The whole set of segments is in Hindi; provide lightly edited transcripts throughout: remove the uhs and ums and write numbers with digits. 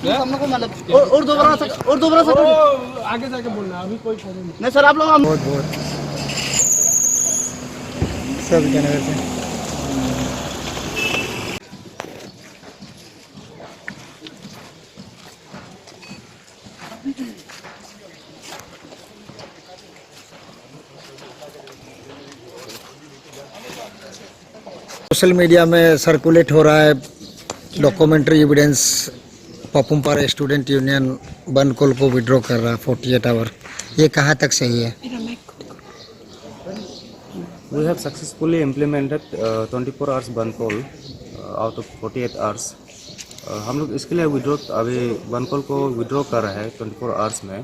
हम लोग को मतलब और दोबारा आगे जाके बोलना, अभी कोई प्रॉब्लम नहीं सर, आप लोग हम बहुत बहुत सब ईटानगर से। सोशल मीडिया में सर्कुलेट हो रहा है डॉक्यूमेंट्री एविडेंस, पपुमपारा स्टूडेंट यूनियन बनकोल को विड्रॉ कर रहा है 48 आवर, ये कहाँ तक सही है? We have successfully implemented 24 hours बन कॉल out of 48 hours। हम लोग इसके लिए अभी बन कॉल को विड्रॉ कर रहे हैं 24 आवर्स में।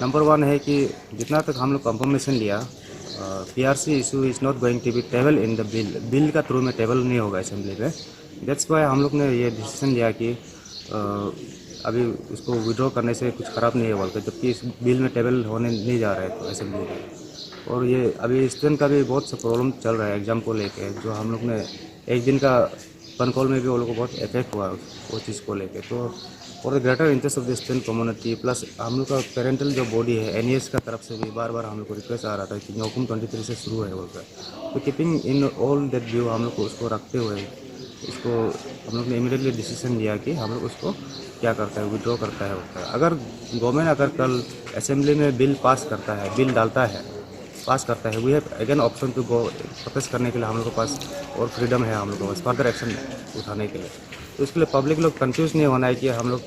नंबर 1 है कि जितना तक हम लोग कंफर्मेशन लिया, PRC issue is not going to be table in the bill का थ्रू में टेबल नहीं होगा असेंबली में। दैट्स वाई हम लोग ने ये डिसीजन लिया कि अभी उसको विड्रॉ करने से कुछ ख़राब नहीं है बोलकर, जबकि इस बिल में टेबल होने नहीं जा रहा है तो असेंबली में। और ये अभी स्टूडेंट का भी बहुत सा प्रॉब्लम चल रहा है एग्ज़ाम को लेके, जो हम लोग ने एक दिन का बन कॉल में भी वो लोग को बहुत इफेक्ट हुआ वो चीज़ को लेके। तो for the greater interest of the student community plus हम लोग का पेरेंटल जो बॉडी है NES का तरफ से भी बार बार हम लोग को रिक्वेस्ट आ रहा था कि हुकुम 23 से शुरू है बोलकर। तो keeping in all that view हम लोग को उसको रखते हुए इसको हम लोग ने इमीडिएटली डिसीजन लिया कि हम लोग उसको क्या करता है, विड्रॉ करता है होता है। अगर गवर्नमेंट अगर कल असेंबली में बिल पास करता है, बिल डालता है, पास करता है, we have again option to go protest करने के लिए हम लोग के पास और फ्रीडम है हम लोग के पास फर्दर एक्शन उठाने के लिए। तो इसके लिए पब्लिक लोग कंफ्यूज नहीं होना है कि हम लोग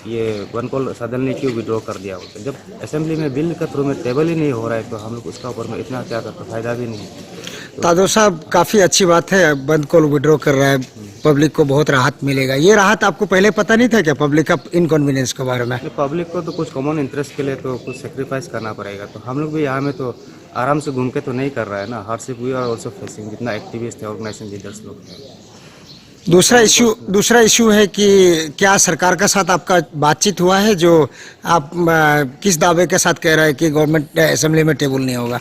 ये वन कॉल सदन ने क्यों विड्रॉ कर दिया होता है। जब असेंबली में बिल का थ्रू में टेबल ही नहीं हो रहा है तो हम लोग उसका ऊपर में इतना क्या करते, फायदा भी नहीं है। तादो साहब, काफ़ी अच्छी बात है बंद कॉल विड्रॉ कर रहा है, पब्लिक को बहुत राहत मिलेगा। ये राहत आपको पहले पता नहीं था क्या पब्लिक का इनकन्वीनियंस के बारे में? पब्लिक को तो कुछ कॉमन इंटरेस्ट के लिए तो कुछ सेक्रीफाइस करना पड़ेगा। तो हम लोग भी यहाँ में तो आराम से घूम के तो नहीं कर रहा है ना, hardship we are also facing, जितना एक्टिविस्ट है ऑर्गेनाइजेशन लीडर्स लोग हैं। दूसरा इशू है कि क्या सरकार के साथ आपका बातचीत हुआ है? जो आप किस दावे के साथ कह रहे हैं कि गवर्नमेंट असेंबली में टेबल नहीं होगा?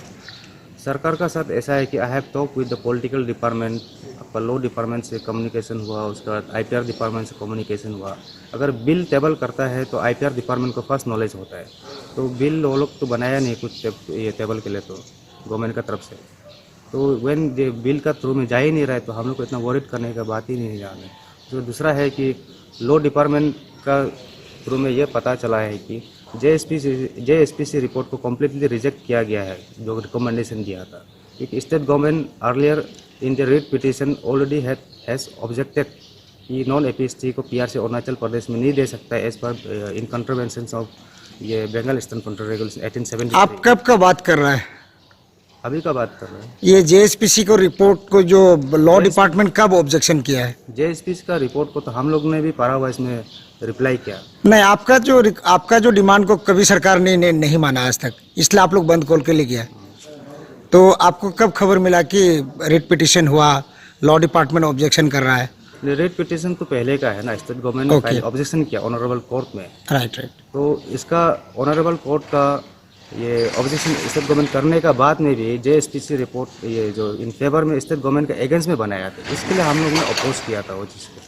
सरकार का साथ ऐसा है कि I have talk with the political department, आपका लॉ डिपार्टमेंट से कम्युनिकेशन हुआ, उसके बाद IPR डिपार्टमेंट से कम्युनिकेशन हुआ। अगर बिल टेबल करता है तो IPR डिपार्टमेंट को फर्स्ट नॉलेज होता है। तो बिल वो लोग तो बनाया नहीं कुछ ये टेबल के लिए तो गवर्नमेंट का तरफ से। तो व्हेन बिल का थ्रू में जा ही नहीं रहा है तो हम लोग को इतना वॉरिड करने का बात ही नहीं जाने। तो दूसरा है कि लॉ डिपार्टमेंट का थ्रू में ये पता चला है कि JSPC रिपोर्ट को कम्प्लीटली रिजेक्ट किया गया है, जो रिकमेंडेशन दिया था। क्योंकि state government earlier in the writ petition already has objected कि नॉन APST को PRC अरुणाचल प्रदेश में नहीं दे सकता है एज पर इन कंट्रोवेंशन ऑफ ये बंगाल ईस्टर्न फ्रंटियर रेगुलेशन 1873। आप कब का बात कर रहे हैं? अभी का बात कर रहे हैं। ये JSPC को रिपोर्ट को जो लॉ डिपार्टमेंट कब ऑब्जेक्शन किया है? JSPC का रिपोर्ट को तो हम लोग ने भी पारावाइज में रिप्लाई किया। नहीं, आपका जो डिमांड को कभी सरकार ने नहीं माना आज तक, इसलिए आप लोग बंद कॉल के लिए किया। तो आपको कब खबर मिला कि रिट पिटीशन हुआ, लॉ डिपार्टमेंट ऑब्जेक्शन कर रहा है? रेट पिटीशन तो पहले का है ना, स्टेट गवर्नमेंट ने ऑब्जेक्शन किया ऑनरेबल कोर्ट में। राइट। तो इसका ऑनरेबल कोर्ट का ये ऑब्जेक्शन स्टेट गवर्नमेंट करने का बाद में भी JSPC रिपोर्ट ये जो इन फेवर में स्टेट गवर्नमेंट के अगेंस्ट में बनाया था, इसके लिए हम लोग ने अपोज किया था वो चीज़ को।